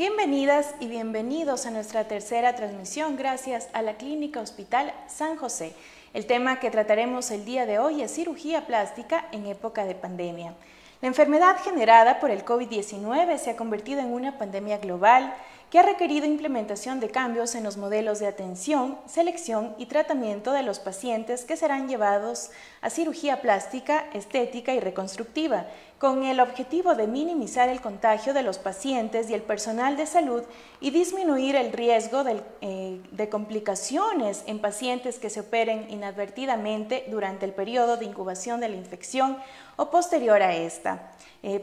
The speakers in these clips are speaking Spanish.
Bienvenidas y bienvenidos a nuestra tercera transmisión gracias a la Clínica Hospital San José. El tema que trataremos el día de hoy es cirugía plástica en época de pandemia. La enfermedad generada por el COVID-19 se ha convertido en una pandemia global que ha requerido implementación de cambios en los modelos de atención, selección y tratamiento de los pacientes que serán llevados a cirugía plástica, estética y reconstructiva, con el objetivo de minimizar el contagio de los pacientes y el personal de salud y disminuir el riesgo de complicaciones en pacientes que se operen inadvertidamente durante el periodo de incubación de la infección o posterior a esta.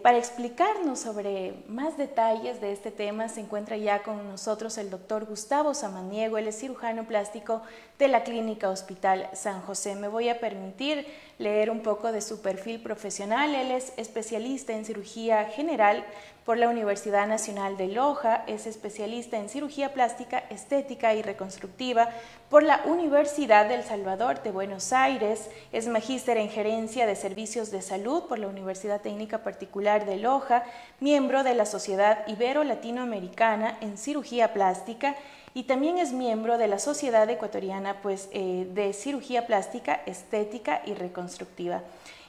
Para explicarnos sobre más detalles de este tema se encuentra ya con nosotros el doctor Gustavo Samaniego, él es cirujano plástico de la Clínica Hospital San José. Me voy a permitir leer un poco de su perfil profesional. Él es especialista en cirugía general por la Universidad Nacional de Loja, es especialista en cirugía plástica, estética y reconstructiva por la Universidad del Salvador de Buenos Aires, es magíster en gerencia de servicios de salud por la Universidad Técnica Particular de Loja, miembro de la Sociedad Ibero-Latinoamericana en cirugía plástica y también es miembro de la Sociedad Ecuatoriana de Cirugía Plástica, Estética y Reconstructiva.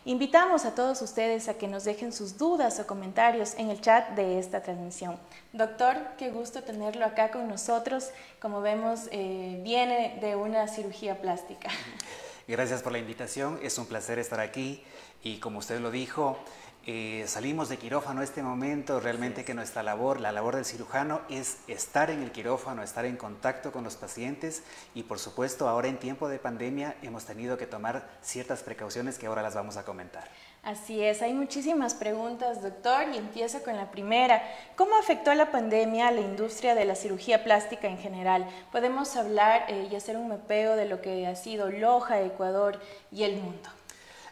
Invitamos a todos ustedes a que nos dejen sus dudas o comentarios en el chat de esta transmisión. Doctor, qué gusto tenerlo acá con nosotros. Como vemos, viene de una cirugía plástica. Gracias por la invitación, es un placer estar aquí y como usted lo dijo, salimos de quirófano en este momento, realmente que nuestra labor, la labor del cirujano es estar en el quirófano, estar en contacto con los pacientes y por supuesto ahora en tiempo de pandemia hemos tenido que tomar ciertas precauciones que ahora las vamos a comentar. Así es, hay muchísimas preguntas, doctor, y empiezo con la primera. ¿Cómo afectó la pandemia a la industria de la cirugía plástica en general? Podemos hablar y hacer un mapeo de lo que ha sido Loja, Ecuador y el mundo.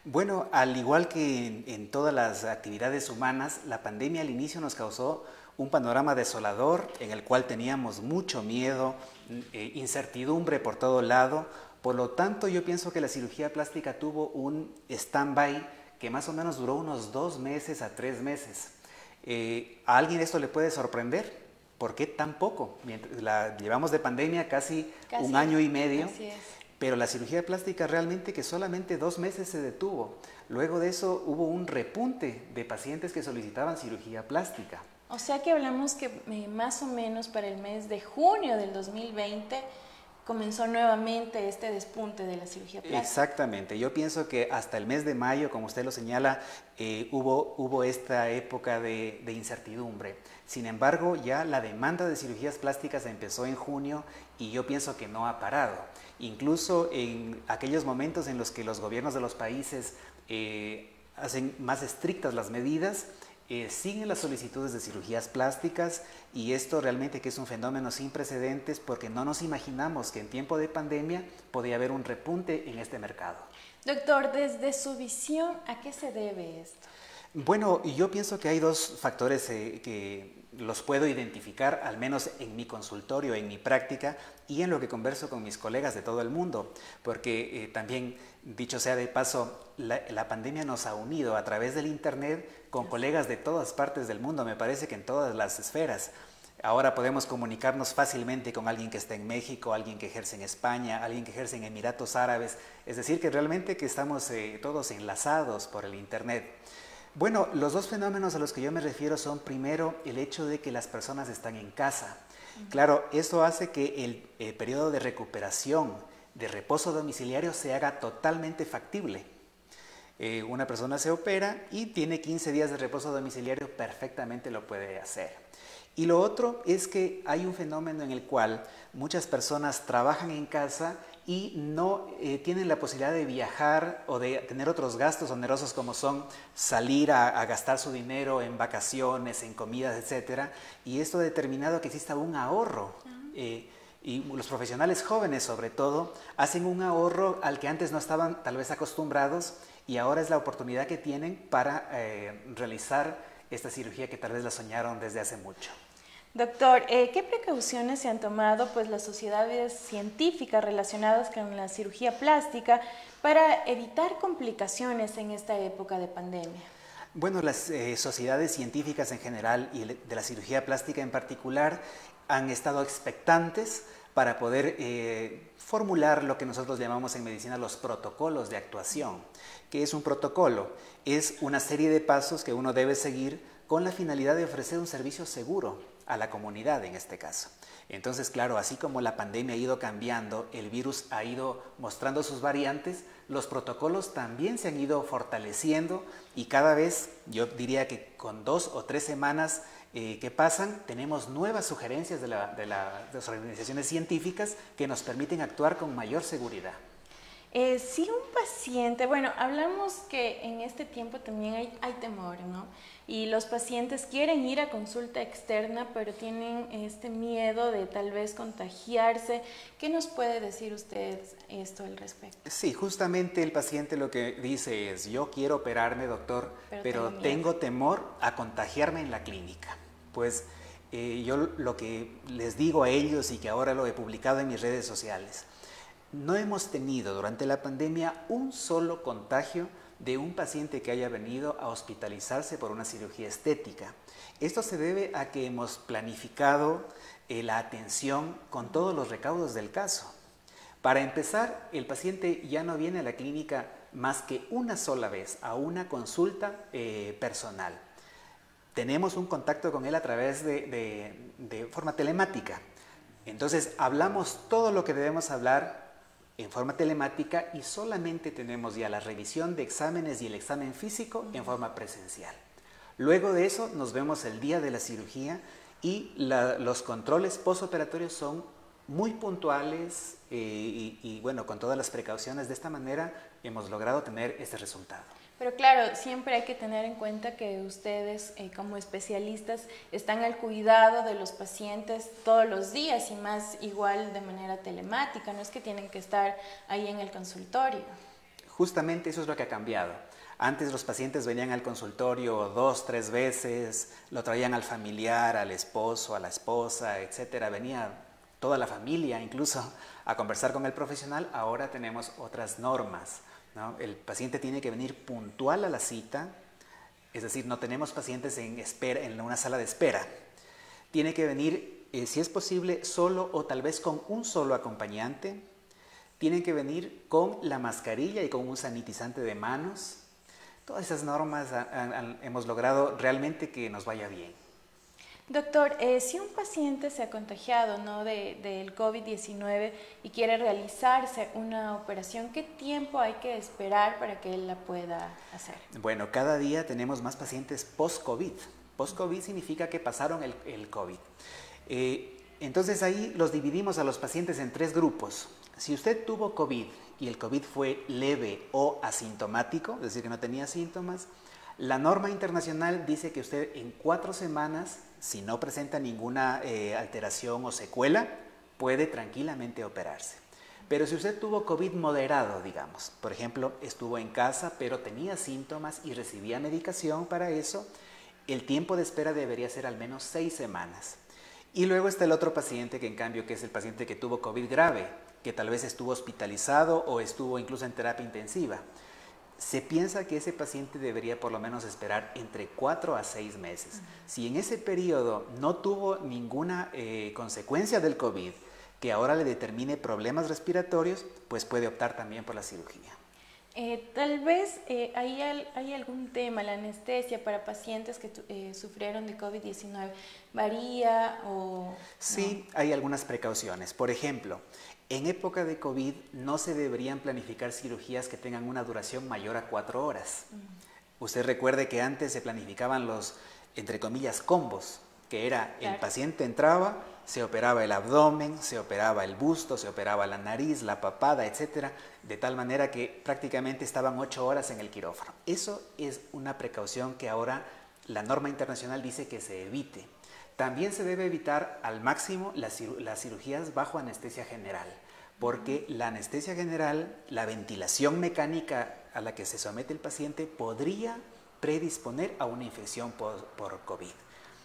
Bueno, al igual que en todas las actividades humanas, la pandemia al inicio nos causó un panorama desolador en el cual teníamos mucho miedo, incertidumbre por todo lado. Por lo tanto, yo pienso que la cirugía plástica tuvo un stand-by que más o menos duró unos 2 meses a 3 meses. ¿A alguien esto le puede sorprender? ¿Por qué tan poco? Llevamos de pandemia casi 1 año y medio. Así es. Pero la cirugía plástica realmente que solamente 2 meses se detuvo. Luego de eso hubo un repunte de pacientes que solicitaban cirugía plástica. O sea que hablamos que más o menos para el mes de junio del 2020 comenzó nuevamente este despunte de la cirugía plástica. Exactamente. Yo pienso que hasta el mes de mayo, como usted lo señala, hubo esta época de incertidumbre. Sin embargo, ya la demanda de cirugías plásticas empezó en junio y yo pienso que no ha parado. Incluso en aquellos momentos en los que los gobiernos de los países hacen más estrictas las medidas, siguen las solicitudes de cirugías plásticas y esto realmente que es un fenómeno sin precedentes porque no nos imaginamos que en tiempo de pandemia podía haber un repunte en este mercado. Doctor, desde su visión, ¿a qué se debe esto? Bueno, yo pienso que hay 2 factores que los puedo identificar, al menos en mi consultorio, en mi práctica y en lo que converso con mis colegas de todo el mundo, porque también, dicho sea de paso, la pandemia nos ha unido a través del internet con colegas de todas partes del mundo, me parece que en todas las esferas. Ahora podemos comunicarnos fácilmente con alguien que está en México, alguien que ejerce en España, alguien que ejerce en Emiratos Árabes, es decir, que realmente que estamos todos enlazados por el internet. Bueno, los 2 fenómenos a los que yo me refiero son primero el hecho de que las personas están en casa. Claro, esto hace que el periodo de recuperación, de reposo domiciliario se haga totalmente factible. Una persona se opera y tiene 15 días de reposo domiciliario, perfectamente lo puede hacer. Y lo otro es que hay un fenómeno en el cual muchas personas trabajan en casa y no tienen la posibilidad de viajar o de tener otros gastos onerosos como son salir a gastar su dinero en vacaciones, en comidas, etc. Y esto ha determinado que exista un ahorro. Y los profesionales jóvenes sobre todo hacen un ahorro al que antes no estaban tal vez acostumbrados y ahora es la oportunidad que tienen para realizar esta cirugía que tal vez la soñaron desde hace mucho. Doctor, ¿qué precauciones se han tomado las sociedades científicas relacionadas con la cirugía plástica para evitar complicaciones en esta época de pandemia? Bueno, las sociedades científicas en general y de la cirugía plástica en particular han estado expectantes para poder formular lo que nosotros llamamos en medicina los protocolos de actuación. ¿Qué es un protocolo? Es una serie de pasos que uno debe seguir con la finalidad de ofrecer un servicio seguro a la comunidad en este caso. Entonces, claro, así como la pandemia ha ido cambiando, el virus ha ido mostrando sus variantes, los protocolos también se han ido fortaleciendo y cada vez, yo diría que con 2 o 3 semanas que pasan, tenemos nuevas sugerencias de las organizaciones científicas que nos permiten actuar con mayor seguridad. Si un paciente, bueno, hablamos que en este tiempo también hay temor, ¿no? Y los pacientes quieren ir a consulta externa, pero tienen este miedo de tal vez contagiarse. ¿Qué nos puede decir usted esto al respecto? Sí, justamente el paciente lo que dice es, yo quiero operarme, doctor, pero tengo temor a contagiarme en la clínica. Pues yo lo que les digo a ellos y que ahora lo he publicado en mis redes sociales, no hemos tenido durante la pandemia un solo contagio de un paciente que haya venido a hospitalizarse por una cirugía estética. Esto se debe a que hemos planificado la atención con todos los recaudos del caso. Para empezar, el paciente ya no viene a la clínica más que una sola vez a una consulta personal. Tenemos un contacto con él a través de forma telemática. Entonces, hablamos todo lo que debemos hablar en forma telemática y solamente tenemos ya la revisión de exámenes y el examen físico en forma presencial. Luego de eso nos vemos el día de la cirugía y los controles postoperatorios son muy puntuales y bueno, con todas las precauciones. De esta manera hemos logrado tener este resultado. Pero claro, siempre hay que tener en cuenta que ustedes como especialistas están al cuidado de los pacientes todos los días y más igual de manera telemática, no es que tienen que estar ahí en el consultorio. Justamente eso es lo que ha cambiado. Antes los pacientes venían al consultorio 2, 3 veces, lo traían al familiar, al esposo, a la esposa, etcétera. Venía toda la familia incluso a conversar con el profesional. Ahora tenemos otras normas, ¿no? El paciente tiene que venir puntual a la cita, es decir, no tenemos pacientes en espera, en una sala de espera. Tiene que venir, si es posible, solo o tal vez con un solo acompañante. Tienen que venir con la mascarilla y con un sanitizante de manos. Todas esas normas hemos logrado realmente que nos vaya bien. Doctor, si un paciente se ha contagiado, ¿no?, del COVID-19 y quiere realizarse una operación, ¿qué tiempo hay que esperar para que él la pueda hacer? Bueno, cada día tenemos más pacientes post-COVID. Post-COVID significa que pasaron el COVID. Entonces ahí los dividimos a los pacientes en 3 grupos. Si usted tuvo COVID y el COVID fue leve o asintomático, es decir, que no tenía síntomas, la norma internacional dice que usted en 4 semanas, si no presenta ninguna alteración o secuela, puede tranquilamente operarse. Pero si usted tuvo COVID moderado, digamos, por ejemplo, estuvo en casa pero tenía síntomas y recibía medicación para eso, el tiempo de espera debería ser al menos 6 semanas. Y luego está el otro paciente que en cambio que es el paciente que tuvo COVID grave, que tal vez estuvo hospitalizado o estuvo incluso en terapia intensiva. Se piensa que ese paciente debería por lo menos esperar entre 4 a 6 meses. Si en ese periodo no tuvo ninguna consecuencia del COVID que ahora le determine problemas respiratorios, pues puede optar también por la cirugía. Tal vez hay algún tema, la anestesia para pacientes que sufrieron de COVID-19, ¿varía o...? Sí, no? Hay algunas precauciones. Por ejemplo, en época de COVID no se deberían planificar cirugías que tengan una duración mayor a 4 horas. Usted recuerde que antes se planificaban los, entre comillas, combos, que era el paciente entraba, se operaba el abdomen, se operaba el busto, se operaba la nariz, la papada, etcétera, de tal manera que prácticamente estaban 8 horas en el quirófano. Eso es una precaución que ahora la norma internacional dice que se evite. También se debe evitar al máximo las cirugías bajo anestesia general, porque la anestesia general, la ventilación mecánica a la que se somete el paciente podría predisponer a una infección por COVID.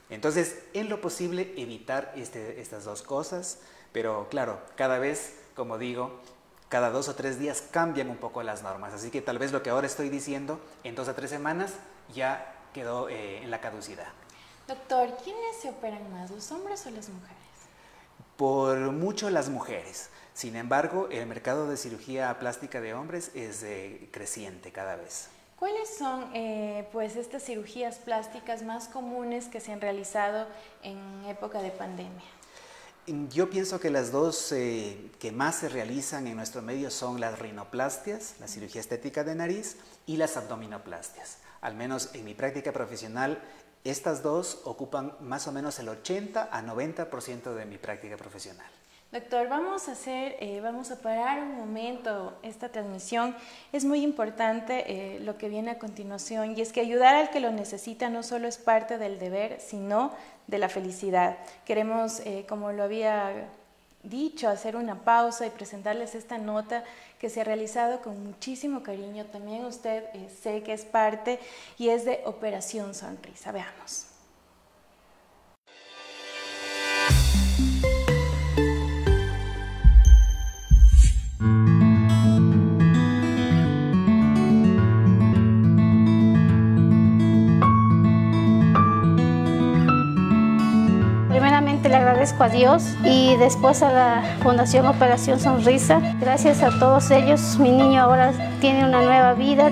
Entonces, en lo posible, evitar estas 2 cosas, pero claro, cada vez, como digo, cada 2 o 3 días cambian un poco las normas, así que tal vez lo que ahora estoy diciendo, en 2 a 3 semanas ya quedó en la caducidad. Doctor, ¿quiénes se operan más, los hombres o las mujeres? Por mucho las mujeres. Sin embargo, el mercado de cirugía plástica de hombres es creciente cada vez. ¿Cuáles son pues estas cirugías plásticas más comunes que se han realizado en época de pandemia? Yo pienso que las dos que más se realizan en nuestro medio son las rinoplastias, la cirugía estética de nariz, y las abdominoplastias. Al menos en mi práctica profesional, estas dos ocupan más o menos el 80 a 90% de mi práctica profesional. Doctor, vamos a parar un momento esta transmisión. Es muy importante lo que viene a continuación, y es que ayudar al que lo necesita no solo es parte del deber, sino de la felicidad. Queremos, como lo había dicho, hacer una pausa y presentarles esta nota que se ha realizado con muchísimo cariño. También usted sé que es parte, y es de Operación Sonrisa. Veamos. Le agradezco a Dios y después a la Fundación Operación Sonrisa. Gracias a todos ellos, mi niño ahora tiene una nueva vida.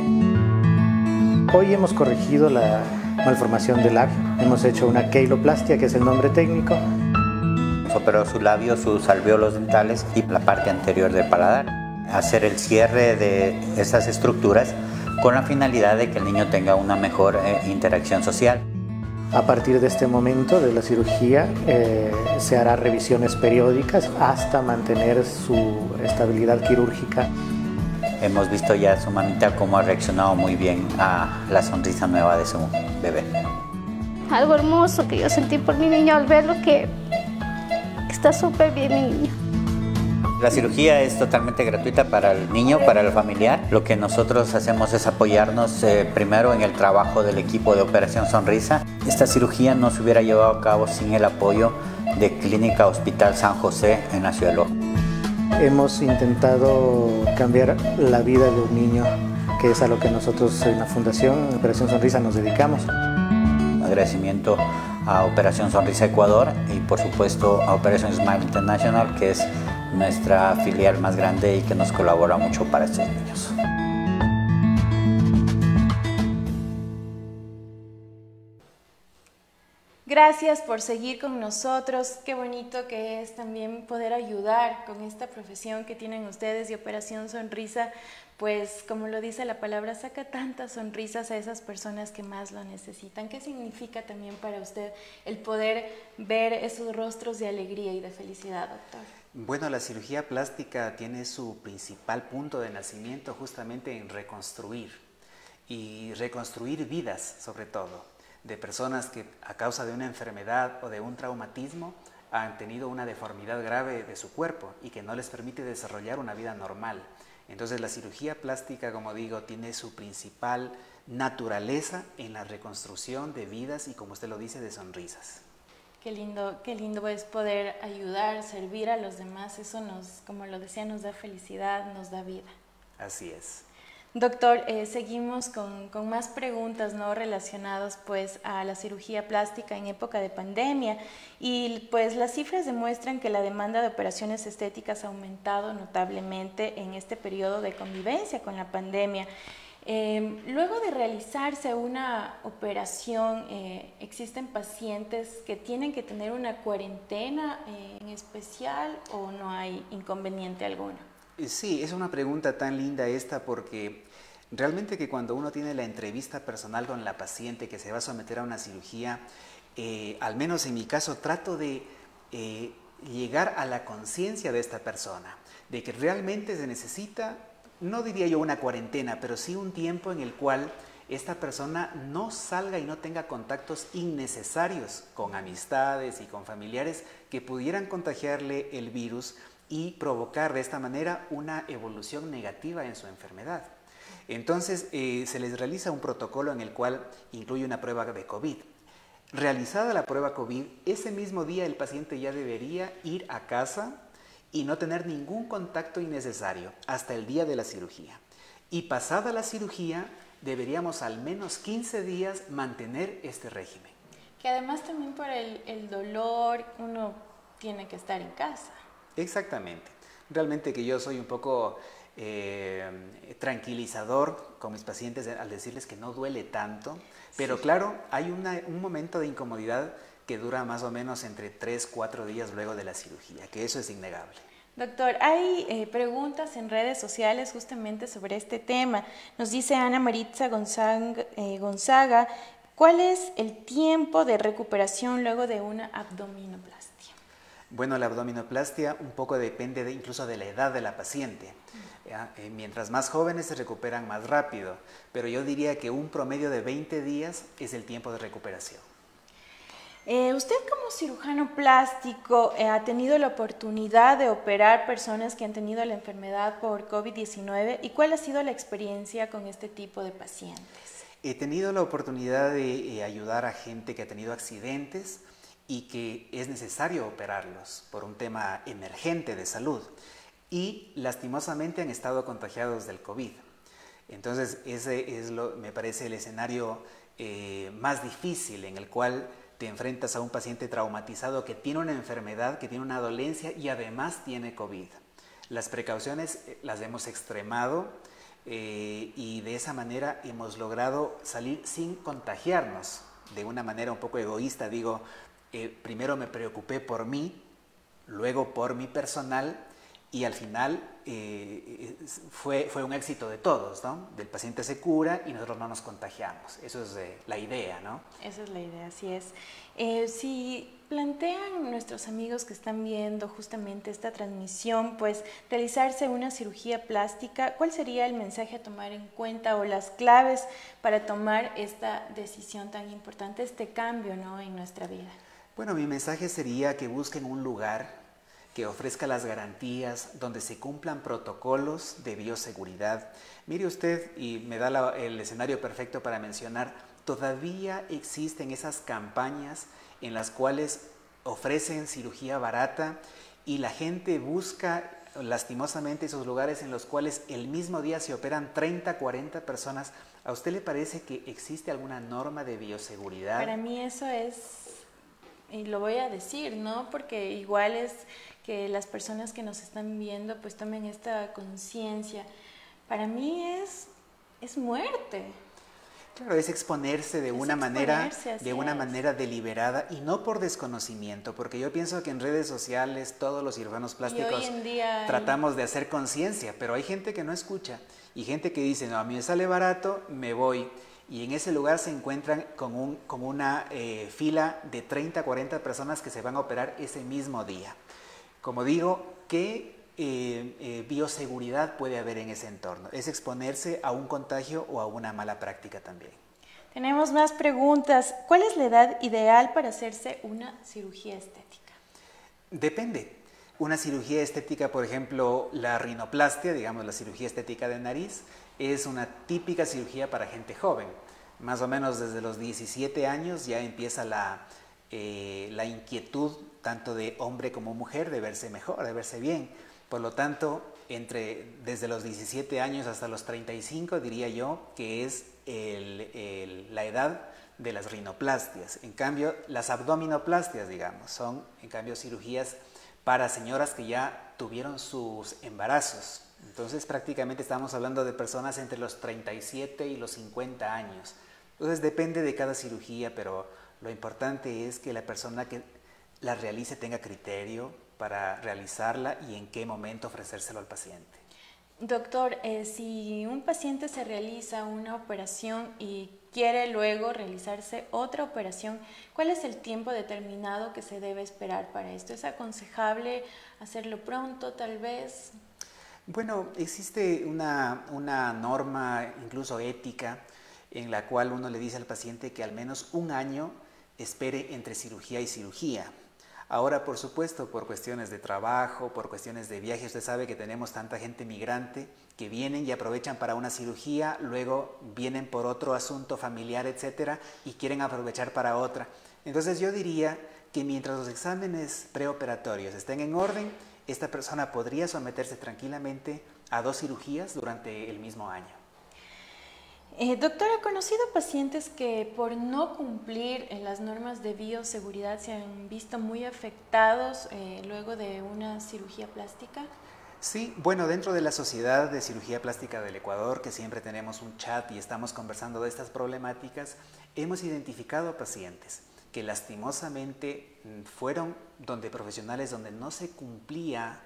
Hoy hemos corregido la malformación del labio. Hemos hecho una queiloplastia, que es el nombre técnico. Hemos operado su labio, sus alvéolos dentales y la parte anterior del paladar. Hacer el cierre de esas estructuras con la finalidad de que el niño tenga una mejor interacción social. A partir de este momento de la cirugía se hará revisiones periódicas hasta mantener su estabilidad quirúrgica. Hemos visto ya su mamita cómo ha reaccionado muy bien a la sonrisa nueva de su bebé. Algo hermoso que yo sentí por mi niño al verlo, que está súper bien mi niño. La cirugía es totalmente gratuita para el niño, para el familiar. Lo que nosotros hacemos es apoyarnos primero en el trabajo del equipo de Operación Sonrisa. Esta cirugía no se hubiera llevado a cabo sin el apoyo de Clínica Hospital San José en la ciudad de Loja. Hemos intentado cambiar la vida de un niño, que es a lo que nosotros en la Fundación Operación Sonrisa nos dedicamos. Agradecimiento a Operación Sonrisa Ecuador y por supuesto a Operación Smile International, que es nuestra filial más grande y que nos colabora mucho para estos niños. Gracias por seguir con nosotros. Qué bonito que es también poder ayudar con esta profesión que tienen ustedes, y Operación Sonrisa, pues como lo dice la palabra, saca tantas sonrisas a esas personas que más lo necesitan. ¿Qué significa también para usted el poder ver esos rostros de alegría y de felicidad, doctor? Bueno, la cirugía plástica tiene su principal punto de nacimiento justamente en reconstruir, y reconstruir vidas sobre todo, de personas que a causa de una enfermedad o de un traumatismo han tenido una deformidad grave de su cuerpo y que no les permite desarrollar una vida normal. Entonces la cirugía plástica, como digo, tiene su principal naturaleza en la reconstrucción de vidas y, como usted lo dice, de sonrisas. Qué lindo es poder ayudar, servir a los demás. Eso nos, como lo decía, nos da felicidad, nos da vida. Así es. Doctor, seguimos con más preguntas, ¿no?, relacionadas pues a la cirugía plástica en época de pandemia, y pues las cifras demuestran que la demanda de operaciones estéticas ha aumentado notablemente en este periodo de convivencia con la pandemia. Luego de realizarse una operación, ¿existen pacientes que tienen que tener una cuarentena en especial o no hay inconveniente alguno? Sí, es una pregunta tan linda esta, porque realmente que cuando uno tiene la entrevista personal con la paciente que se va a someter a una cirugía, al menos en mi caso trato de llegar a la conciencia de esta persona, de que realmente se necesita, no diría yo una cuarentena, pero sí un tiempo en el cual esta persona no salga y no tenga contactos innecesarios con amistades y con familiares que pudieran contagiarle el virus y provocar de esta manera una evolución negativa en su enfermedad. Entonces se les realiza un protocolo en el cual incluye una prueba de COVID. Realizada la prueba COVID, ese mismo día el paciente ya debería ir a casa y no tener ningún contacto innecesario hasta el día de la cirugía. Y pasada la cirugía deberíamos al menos 15 días mantener este régimen. Que además también por el dolor uno tiene que estar en casa. Exactamente. Realmente que yo soy un poco tranquilizador con mis pacientes al decirles que no duele tanto, pero claro, hay un momento de incomodidad que dura más o menos entre 3-4 días luego de la cirugía, que eso es innegable. Doctor, hay preguntas en redes sociales justamente sobre este tema. Nos dice Ana Maritza Gonzaga, ¿cuál es el tiempo de recuperación luego de una abdominoplastia? Bueno, la abdominoplastia un poco depende incluso de la edad de la paciente. Mientras más jóvenes se recuperan más rápido, pero yo diría que un promedio de 20 días es el tiempo de recuperación. Usted como cirujano plástico ha tenido la oportunidad de operar personas que han tenido la enfermedad por COVID-19 ¿y cuál ha sido la experiencia con este tipo de pacientes? He tenido la oportunidad de ayudar a gente que ha tenido accidentes y que es necesario operarlos por un tema emergente de salud y lastimosamente han estado contagiados del COVID. Entonces ese es me parece el escenario más difícil en el cual te enfrentas a un paciente traumatizado que tiene una enfermedad, que tiene una dolencia y además tiene COVID. Las precauciones las hemos extremado y de esa manera hemos logrado salir sin contagiarnos. De una manera un poco egoísta, digo, primero me preocupé por mí, luego por mi personal y al final fue un éxito de todos, ¿no? El paciente se cura y nosotros no nos contagiamos. Eso es la idea, ¿no? Esa es la idea, así es. Si plantean nuestros amigos que están viendo justamente esta transmisión, pues realizarse una cirugía plástica, ¿cuál sería el mensaje a tomar en cuenta o las claves para tomar esta decisión tan importante, este cambio, ¿no?, en nuestra vida? Bueno, mi mensaje sería que busquen un lugar que ofrezca las garantías, donde se cumplan protocolos de bioseguridad. Mire usted, y me da el escenario perfecto para mencionar, todavía existen esas campañas en las cuales ofrecen cirugía barata y la gente busca lastimosamente esos lugares en los cuales el mismo día se operan 30, 40 personas. ¿A usted le parece que existe alguna norma de bioseguridad? Para mí eso es, y lo voy a decir, ¿no? Porque igual es que las personas que nos están viendo pues tomen esta conciencia. Para mí es muerte. Claro, es exponerse de una manera deliberada y no por desconocimiento, porque yo pienso que en redes sociales todos los cirujanos plásticos tratamos de hacer conciencia, pero hay gente que no escucha y gente que dice, no, a mí me sale barato, me voy. Y en ese lugar se encuentran con una fila de 30, 40 personas que se van a operar ese mismo día. Como digo, ¿qué bioseguridad puede haber en ese entorno? Es exponerse a un contagio o a una mala práctica también. Tenemos más preguntas. ¿Cuál es la edad ideal para hacerse una cirugía estética? Depende. Una cirugía estética, por ejemplo, la rinoplastia, digamos la cirugía estética de nariz, es una típica cirugía para gente joven. Más o menos desde los 17 años ya empieza la inquietud tanto de hombre como mujer de verse mejor, de verse bien. Por lo tanto, desde los 17 años hasta los 35 diría yo que es la edad de las rinoplastias. En cambio, las abdominoplastias, digamos, son en cambio cirugías para señoras que ya tuvieron sus embarazos. Entonces prácticamente estamos hablando de personas entre los 37 y los 50 años. Entonces depende de cada cirugía, pero lo importante es que la persona que la realice tenga criterio para realizarla y en qué momento ofrecérselo al paciente. Doctor, si un paciente se realiza una operación y quiere luego realizarse otra operación, ¿cuál es el tiempo determinado que se debe esperar para esto? ¿Es aconsejable hacerlo pronto, tal vez? Bueno, existe una norma, incluso ética, en la cual uno le dice al paciente que al menos un año espere entre cirugía y cirugía. Ahora, por supuesto, por cuestiones de trabajo, por cuestiones de viaje, usted sabe que tenemos tanta gente migrante que vienen y aprovechan para una cirugía, luego vienen por otro asunto familiar, etcétera, y quieren aprovechar para otra. Entonces yo diría que mientras los exámenes preoperatorios estén en orden, esta persona podría someterse tranquilamente a 2 cirugías durante el mismo año. Doctor, ¿ha conocido pacientes que por no cumplir las normas de bioseguridad se han visto muy afectados luego de una cirugía plástica? Sí, bueno, dentro de la Sociedad de Cirugía Plástica del Ecuador, que siempre tenemos un chat y estamos conversando de estas problemáticas, hemos identificado pacientes que lastimosamente fueron donde profesionales donde no se cumplía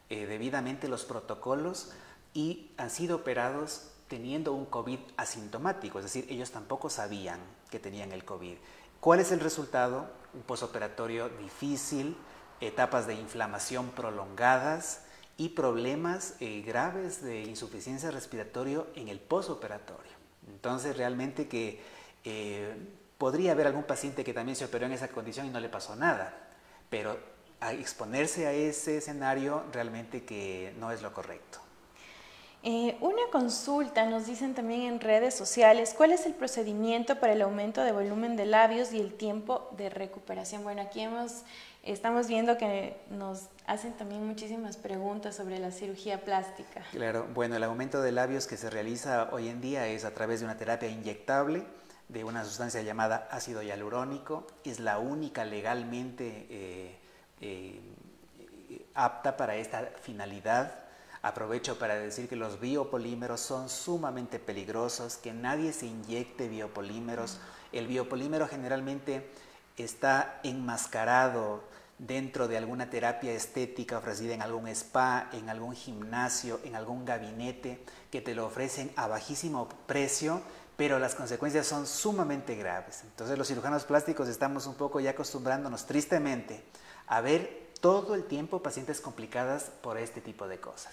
debidamente los protocolos y han sido operados teniendo un COVID asintomático, es decir, ellos tampoco sabían que tenían el COVID. ¿Cuál es el resultado? Un posoperatorio difícil, etapas de inflamación prolongadas y problemas graves de insuficiencia respiratoria en el posoperatorio. Entonces, realmente que podría haber algún paciente que también se operó en esa condición y no le pasó nada, pero a exponerse a ese escenario realmente que no es lo correcto. Una consulta, nos dicen también en redes sociales, ¿cuál es el procedimiento para el aumento de volumen de labios y el tiempo de recuperación? Bueno, aquí estamos viendo que nos hacen también muchísimas preguntas sobre la cirugía plástica. Claro, bueno, el aumento de labios que se realiza hoy en día es a través de una terapia inyectable de una sustancia llamada ácido hialurónico. Es la única legalmente apta para esta finalidad. Aprovecho para decir que los biopolímeros son sumamente peligrosos, que nadie se inyecte biopolímeros. El biopolímero generalmente está enmascarado dentro de alguna terapia estética ofrecida en algún spa, en algún gimnasio, en algún gabinete, que te lo ofrecen a bajísimo precio, pero las consecuencias son sumamente graves. Entonces los cirujanos plásticos estamos un poco ya acostumbrándonos tristemente a ver todo el tiempo pacientes complicadas por este tipo de cosas.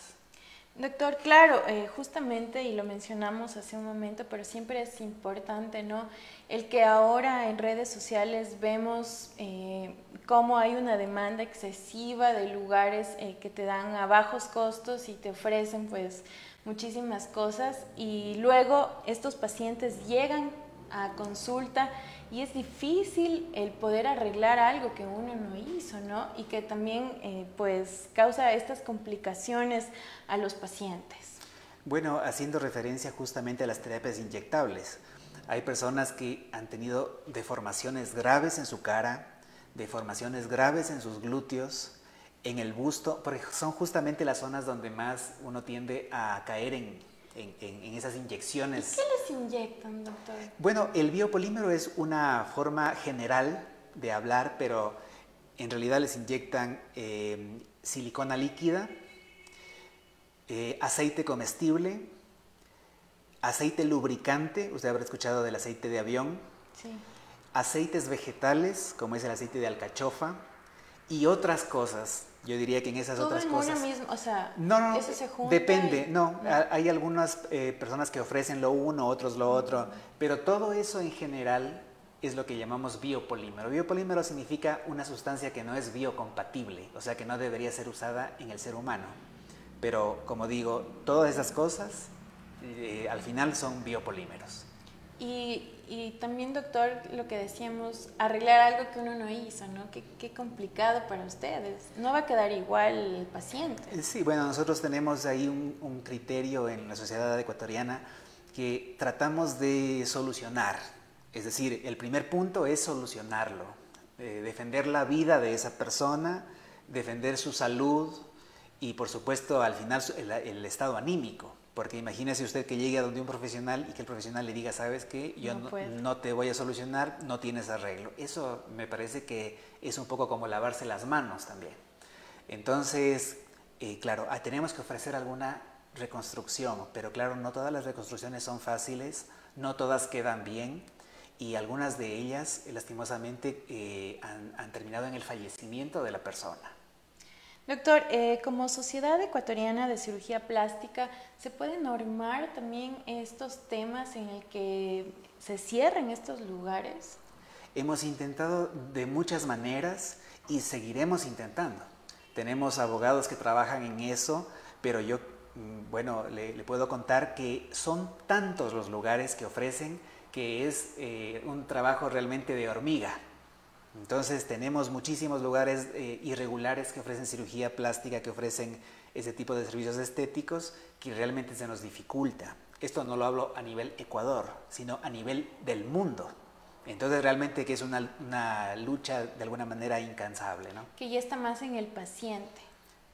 Doctor, claro, justamente, y lo mencionamos hace un momento, pero siempre es importante, ¿no? El que ahora en redes sociales vemos cómo hay una demanda excesiva de lugares que te dan a bajos costos y te ofrecen pues muchísimas cosas, y luego estos pacientes llegan a consulta y es difícil el poder arreglar algo que uno no hizo, ¿no? Y que también pues causa estas complicaciones a los pacientes. Bueno, haciendo referencia justamente a las terapias inyectables, hay personas que han tenido deformaciones graves en su cara, deformaciones graves en sus glúteos, en el busto, porque son justamente las zonas donde más uno tiende a caer en esas inyecciones. ¿Y qué les inyectan, doctor? Bueno, el biopolímero es una forma general de hablar, pero en realidad les inyectan silicona líquida, aceite comestible, aceite lubricante, usted habrá escuchado del aceite de avión, sí. Aceites vegetales, como es el aceite de alcachofa, y otras cosas. Yo diría que en esas otras cosas... ¿Todo en uno mismo? O sea, no, ¿eso se junta? Depende, no. Hay algunas personas que ofrecen lo uno, otros lo otro, pero todo eso en general es lo que llamamos biopolímero. Biopolímero significa una sustancia que no es biocompatible, o sea que no debería ser usada en el ser humano. Pero, como digo, todas esas cosas al final son biopolímeros. Y también, doctor, lo que decíamos, arreglar algo que uno no hizo, ¿no? Qué complicado para ustedes. No va a quedar igual el paciente. Sí, bueno, nosotros tenemos ahí un criterio en la sociedad ecuatoriana que tratamos de solucionar. Es decir, el primer punto es solucionarlo, defender la vida de esa persona, defender su salud y, por supuesto, al final el estado anímico. Porque imagínese usted que llegue a donde un profesional y que el profesional le diga, ¿sabes qué? Yo no te voy a solucionar, no tienes arreglo. Eso me parece que es un poco como lavarse las manos también. Entonces, claro, tenemos que ofrecer alguna reconstrucción, pero claro, no todas las reconstrucciones son fáciles, no todas quedan bien y algunas de ellas, lastimosamente, han terminado en el fallecimiento de la persona. Doctor, como Sociedad Ecuatoriana de Cirugía Plástica, ¿se puede normar también estos temas en el que se cierren estos lugares? Hemos intentado de muchas maneras y seguiremos intentando. Tenemos abogados que trabajan en eso, pero yo, bueno, le puedo contar que son tantos los lugares que ofrecen que es un trabajo realmente de hormiga. Entonces tenemos muchísimos lugares irregulares que ofrecen cirugía plástica, que ofrecen ese tipo de servicios estéticos, que realmente se nos dificulta. Esto no lo hablo a nivel Ecuador, sino a nivel del mundo. Entonces realmente que es una lucha de alguna manera incansable, ¿no? Que ya está más en el paciente.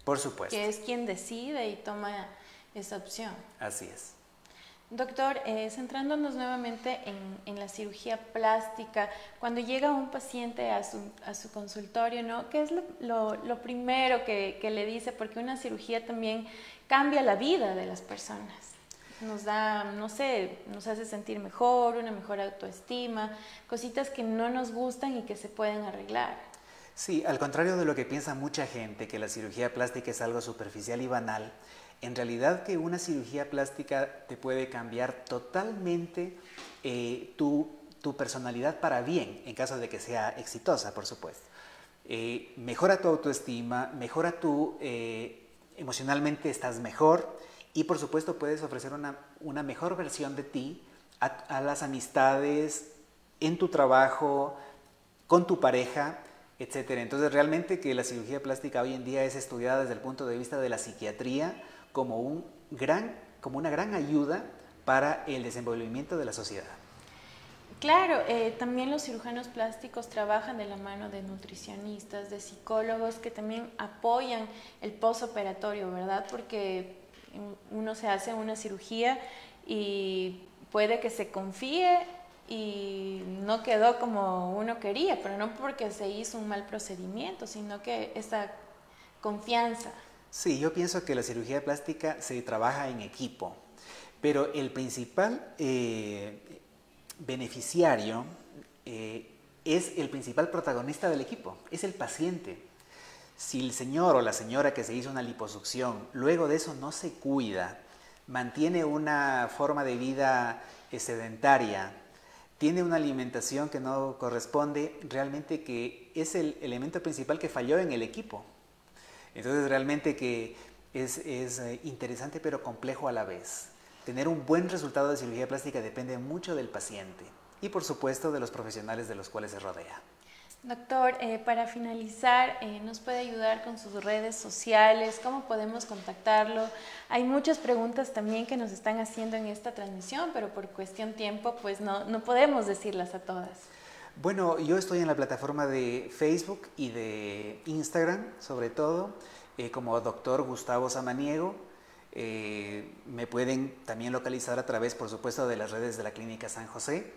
Por supuesto. Que es quien decide y toma esa opción. Así es. Doctor, centrándonos nuevamente en la cirugía plástica, cuando llega un paciente a su consultorio, ¿no? ¿Qué es lo primero que le dice? Porque una cirugía también cambia la vida de las personas. Nos da, no sé, nos hace sentir mejor, una mejor autoestima, cositas que no nos gustan y que se pueden arreglar. Sí, al contrario de lo que piensa mucha gente, que la cirugía plástica es algo superficial y banal, en realidad que una cirugía plástica te puede cambiar totalmente tu personalidad para bien, en caso de que sea exitosa, por supuesto. Mejora tu autoestima, mejora emocionalmente estás mejor y por supuesto puedes ofrecer una mejor versión de ti a las amistades, en tu trabajo, con tu pareja, etcétera. Entonces realmente que la cirugía plástica hoy en día es estudiada desde el punto de vista de la psiquiatría como una gran ayuda para el desenvolvimiento de la sociedad. Claro, también los cirujanos plásticos trabajan de la mano de nutricionistas, de psicólogos que también apoyan el postoperatorio, ¿verdad? Porque uno se hace una cirugía y puede que se confíe y no quedó como uno quería, pero no porque se hizo un mal procedimiento, sino que esa confianza. Sí, yo pienso que la cirugía plástica se trabaja en equipo, pero el principal beneficiario es el principal protagonista del equipo, es el paciente. Si el señor o la señora que se hizo una liposucción, luego de eso no se cuida, mantiene una forma de vida sedentaria, tiene una alimentación que no corresponde, realmente que es el elemento principal que falló en el equipo. Entonces realmente que es interesante pero complejo a la vez. Tener un buen resultado de cirugía plástica depende mucho del paciente y por supuesto de los profesionales de los cuales se rodea. Doctor, para finalizar, ¿nos puede ayudar con sus redes sociales? ¿Cómo podemos contactarlo? Hay muchas preguntas también que nos están haciendo en esta transmisión, pero por cuestión tiempo pues no podemos decirlas a todas. Bueno, yo estoy en la plataforma de Facebook y de Instagram, sobre todo, como Dr. Gustavo Samaniego. Me pueden también localizar a través, por supuesto, de las redes de la Clínica San José.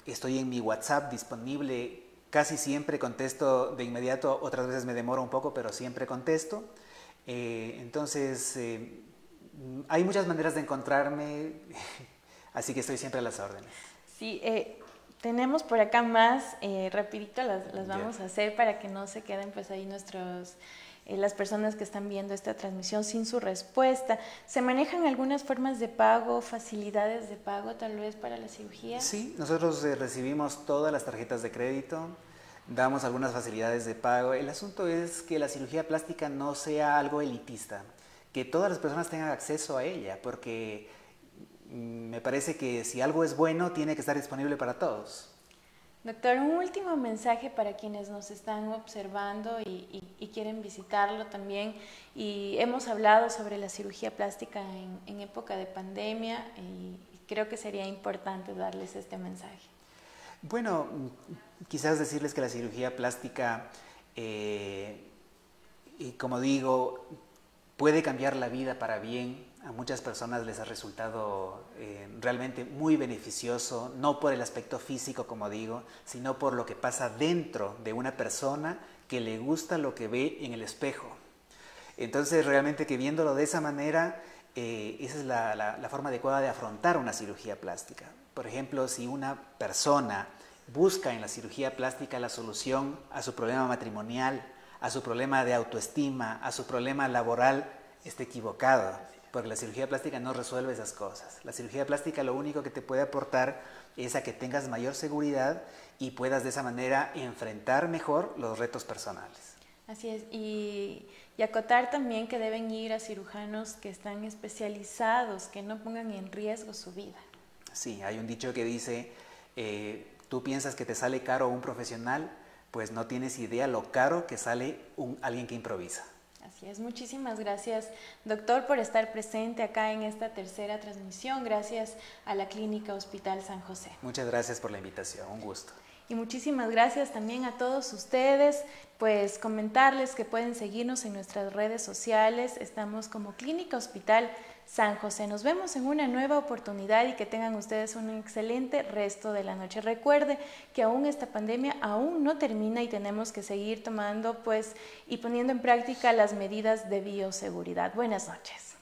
Estoy en mi WhatsApp disponible, casi siempre contesto de inmediato, otras veces me demoro un poco, pero siempre contesto. Entonces, hay muchas maneras de encontrarme, así que estoy siempre a las órdenes. Sí, tenemos por acá más, rapidito las vamos a hacer para que no se queden pues ahí las personas que están viendo esta transmisión sin su respuesta. ¿Se manejan algunas formas de pago, facilidades de pago tal vez para la cirugía? Sí, nosotros recibimos todas las tarjetas de crédito, damos algunas facilidades de pago. El asunto es que la cirugía plástica no sea algo elitista, que todas las personas tengan acceso a ella, porque me parece que si algo es bueno, tiene que estar disponible para todos. Doctor, un último mensaje para quienes nos están observando y quieren visitarlo también. Y hemos hablado sobre la cirugía plástica en época de pandemia y creo que sería importante darles este mensaje. Bueno, quizás decirles que la cirugía plástica, como digo, puede cambiar la vida para bien. A muchas personas les ha resultado realmente muy beneficioso, no por el aspecto físico, como digo, sino por lo que pasa dentro de una persona que le gusta lo que ve en el espejo. Entonces, realmente que viéndolo de esa manera, esa es la forma adecuada de afrontar una cirugía plástica. Por ejemplo, si una persona busca en la cirugía plástica la solución a su problema matrimonial, a su problema de autoestima, a su problema laboral, está equivocado. Porque la cirugía plástica no resuelve esas cosas. La cirugía plástica lo único que te puede aportar es a que tengas mayor seguridad y puedas de esa manera enfrentar mejor los retos personales. Así es, y acotar también que deben ir a cirujanos que están especializados, que no pongan en riesgo su vida. Sí, hay un dicho que dice, tú piensas que te sale caro un profesional, pues no tienes idea lo caro que sale alguien que improvisa. Así es, muchísimas gracias, doctor, por estar presente acá en esta tercera transmisión. Gracias a la Clínica Hospital San José. Muchas gracias por la invitación, un gusto. Y muchísimas gracias también a todos ustedes, pues comentarles que pueden seguirnos en nuestras redes sociales, estamos como Clínica Hospital San José. Nos vemos en una nueva oportunidad y que tengan ustedes un excelente resto de la noche. Recuerde que aún esta pandemia aún no termina y tenemos que seguir tomando y poniendo en práctica las medidas de bioseguridad. Buenas noches.